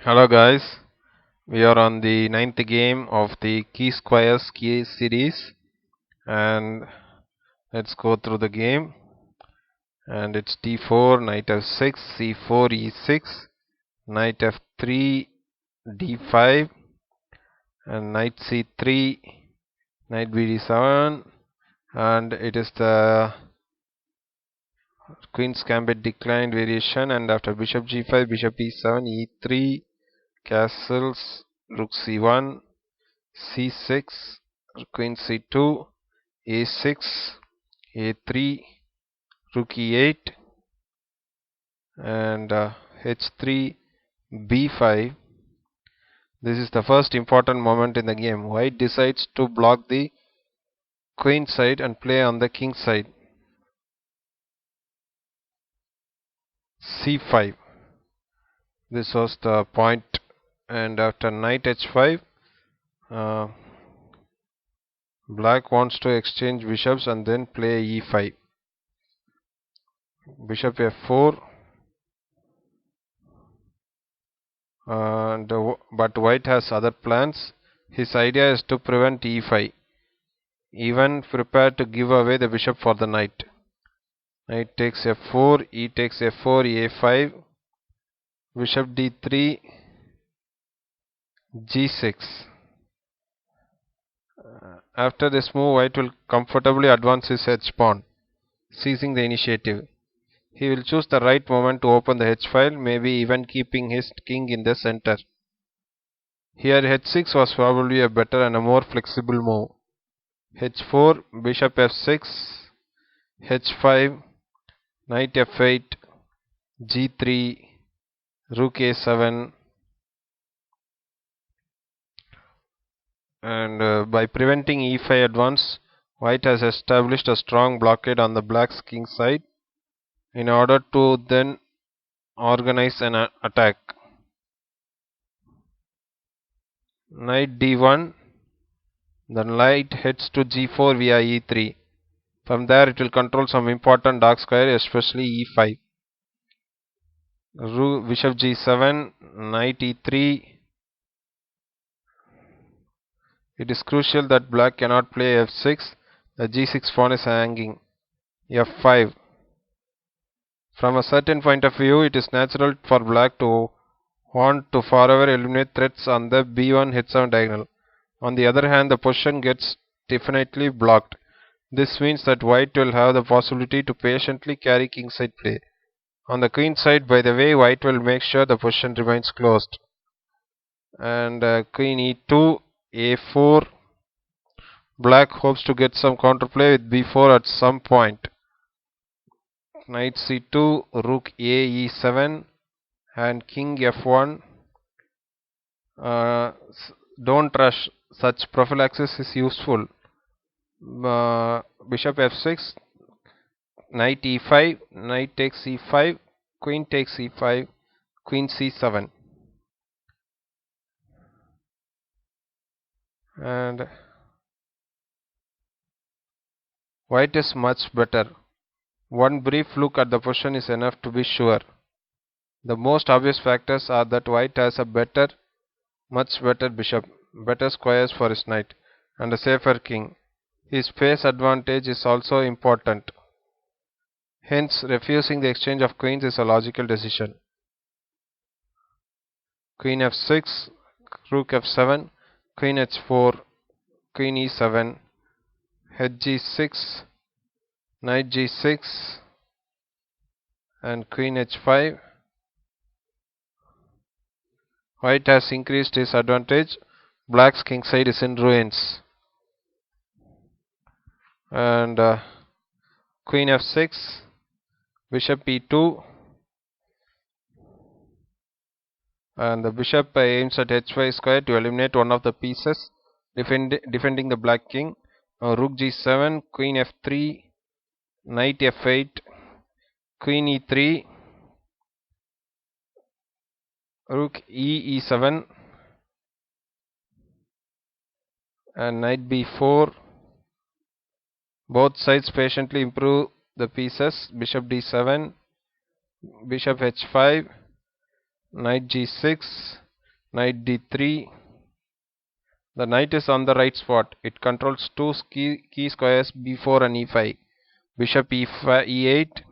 Hello guys, we are on the ninth game of the Key Squares key series, and let's go through the game. And it's d4, knight f6, c4, e6, knight f3, d5, and knight c3, knight bd7, and it is the Queen's Gambit declined variation. And after bishop g5, bishop e7, e3, castles, rook c1, c6, queen c2, a6, a3, rook e8, and h3, b5. This is the first important moment in the game. White decides to block the queen side and play on the king side. c5. This was the point. And after knight h5, uh, black wants to exchange bishops and then play e5. Bishop f4. But white has other plans. His idea is to prevent e5, even prepared to give away the bishop for the knight. Knight takes f4, e takes f4, a5, bishop d3, g6. After this move, white will comfortably advance his h pawn, seizing the initiative. He will choose the right moment to open the h file, maybe even keeping his king in the center. Here h6 was probably a better and a more flexible move. h4, bishop f6, h5, knight f8, g3, rook a7, and by preventing e5 advance, white has established a strong blockade on the black's king side in order to then organize an attack. Knight d1, the knight heads to g4 via e3. From there it will control some important dark square, especially e5. Bishop g7, knight e3. It is crucial that black cannot play f6. The g6 pawn is hanging. f5. From a certain point of view, it is natural for black to want to forever eliminate threats on the b1 h7 diagonal. On the other hand, the position gets definitely blocked. This means that white will have the possibility to patiently carry kingside play. On the queen side, by the way, white will make sure the position remains closed. And queen e2, a4. Black hopes to get some counterplay with b4 at some point. Knight c2, rook a e7, and king f1. Don't rush. Such prophylaxis is useful. Bishop f6, knight e5, knight takes e5, queen takes e5, queen c7. And white is much better. One brief look at the position is enough to be sure. The most obvious factors are that white has a much better bishop, better squares for his knight, and a safer king. His pace advantage is also important. Hence, refusing the exchange of queens is a logical decision. Queen f6, rook f7, queen h4, queen e7, h6, knight g6, and queen h5. White has increased his advantage. Black's king side is in ruins. And queen f6, bishop e2, and the bishop aims at h5 square to eliminate one of the pieces, defending the black king. Rook g7, queen f3, knight f8, queen e3, rook e7, and knight b4. Both sides patiently improve the pieces. Bishop d7, bishop h5, knight g6, Knight d3. The knight is on the right spot. It controls two key squares b4 and e5. Bishop e8.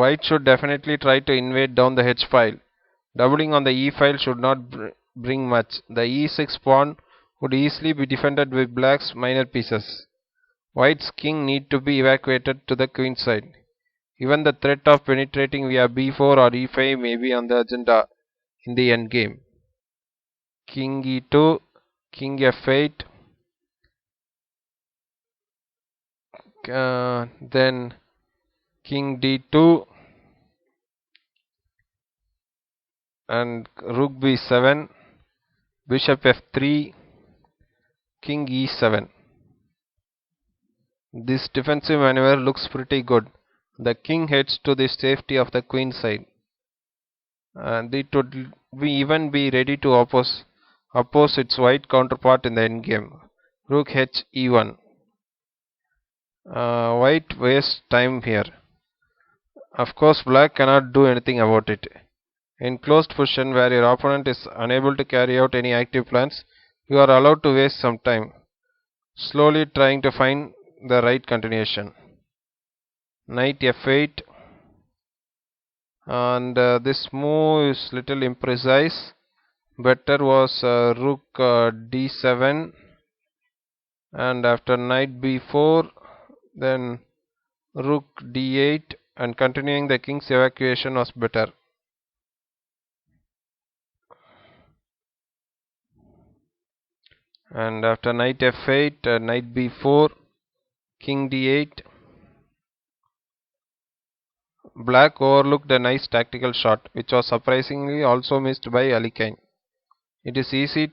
White should definitely try to invade down the h file. Doubling on the e file should not bring much. The e6 pawn would easily be defended with black's minor pieces. White's king need to be evacuated to the queen side. Even the threat of penetrating via b4 or e5 may be on the agenda in the endgame. King e2, king f8, then king d2 and rook b7, bishop f3, king e7. This defensive maneuver looks pretty good. The king heads to the safety of the queen side, and it would even be ready to oppose its white counterpart in the endgame. Rook h e1. White wastes time here. Of course, black cannot do anything about it. In closed position where your opponent is unable to carry out any active plans, you are allowed to waste some time, slowly trying to find the right continuation. Knight f8, and this move is little imprecise. Better was rook d7, and after knight b4, then rook d8, and continuing the king's evacuation was better. And after knight f8, knight b4, king d8. Black overlooked a nice tactical shot, which was surprisingly also missed by Alekhine. It is easy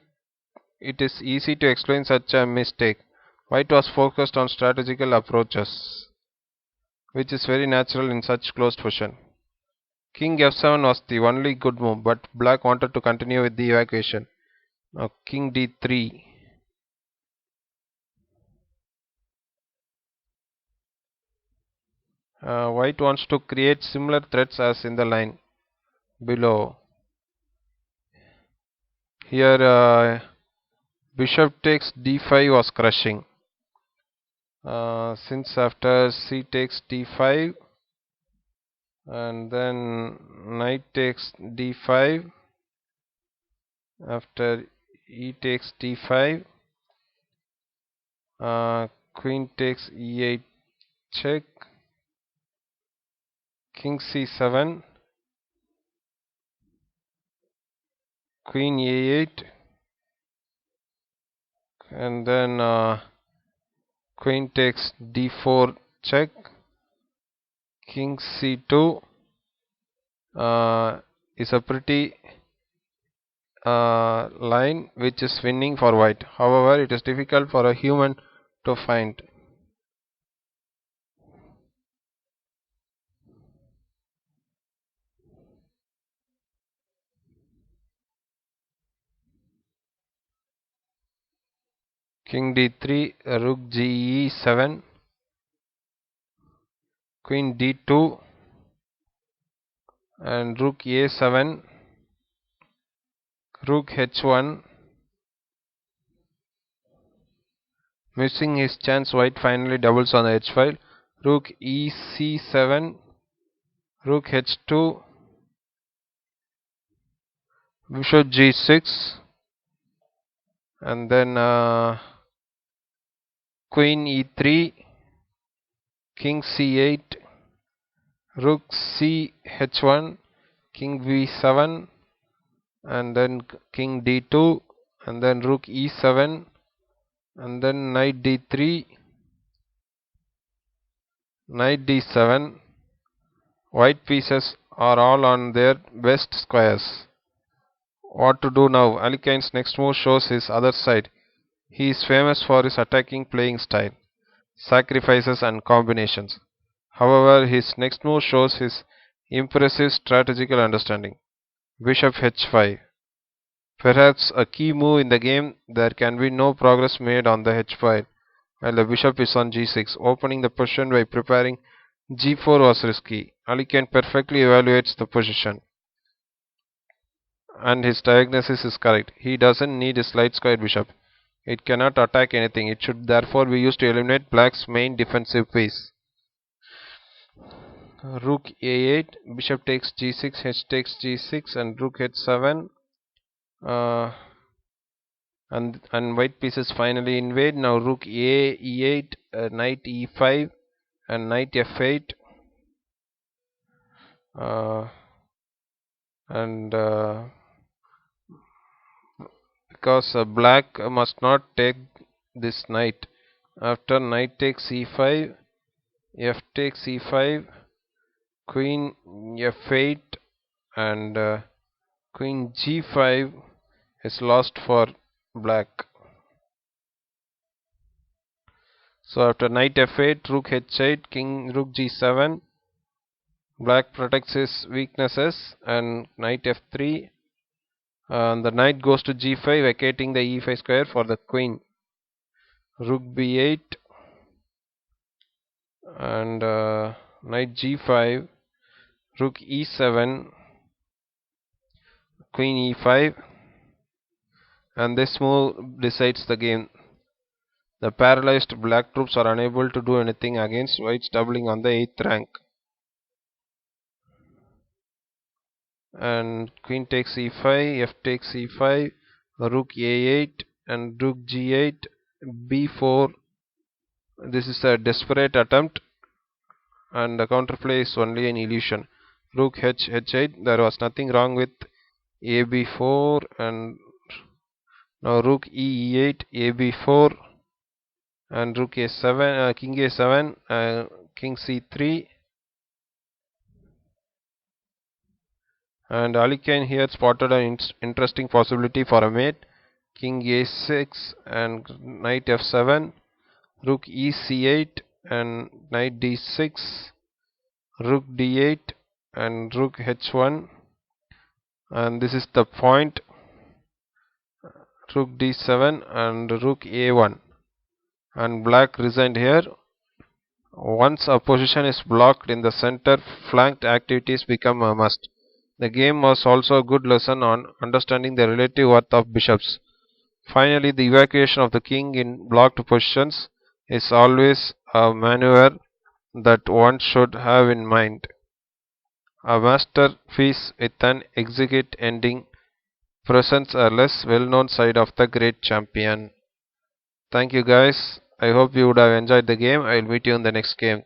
to explain such a mistake. White was focused on strategical approaches, which is very natural in such closed position. King f7 was the only good move, but black wanted to continue with the evacuation. Now king d3. White wants to create similar threats as in the line below. Here bishop takes d5 was crushing. Since after c takes d5 and then knight takes d5, after e takes d5, queen takes e8 check, king c7, queen a8, and then queen takes d4 check, king c2 is a pretty line which is winning for white. However, it is difficult for a human to find. King d3, rook ge7, queen d2, and rook a7, rook h1. Missing his chance, white finally doubles on the h file. Rook ec7, rook h2, bishop g6, and then queen e3, king c8, rook c h1, king b7, and then king d2, and then rook e7, and then knight d3, knight d7. White pieces are all on their best squares. What to do now? Alekhine's next move shows his other side. He is famous for his attacking playing style, sacrifices and combinations. However, his next move shows his impressive strategical understanding. Bishop h5. Perhaps a key move in the game. There can be no progress made on the h file while the bishop is on g6. Opening the position by preparing g4 was risky. Alekhine perfectly evaluates the position. and his diagnosis is correct. He doesn't need his light square bishop. It cannot attack anything. It should therefore be used to eliminate black's main defensive piece. Rook a8, bishop takes g6, h takes g6, and rook h7. And white pieces finally invade. Now rook a e8, knight e5, and knight f8. Because black must not take this knight. After knight takes e5, f takes e5, queen f8, and queen g5 is lost for black. So after knight f8, rook h8, king rook g7, black protects his weaknesses, and knight f3, and the knight goes to g5, vacating the e5 square for the queen. Rook b8, and knight g5, rook e7, queen e5, and this move decides the game. The paralyzed black troops are unable to do anything against white's doubling on the 8th rank. And queen takes e5, f takes e5, rook a8, and rook g8, b4. This is a desperate attempt, and the counterplay is only an illusion. Rook h8. There was nothing wrong with a b4, and now rook e8, a b4, and rook a7, king a7, king c3. And Ali Khan here spotted an interesting possibility for a mate. King a6 and knight f7, rook ec8 and knight d6, rook d8 and rook h1, and this is the point. Rook d7 and rook a1, and black resigned here. Once a position is blocked in the center, flanked activities become a must. The game was also a good lesson on understanding the relative worth of bishops. Finally, the evacuation of the king in blocked positions is always a maneuver that one should have in mind. A masterpiece with an exquisite ending presents a less well-known side of the great champion. Thank you guys. I hope you would have enjoyed the game. I will meet you in the next game.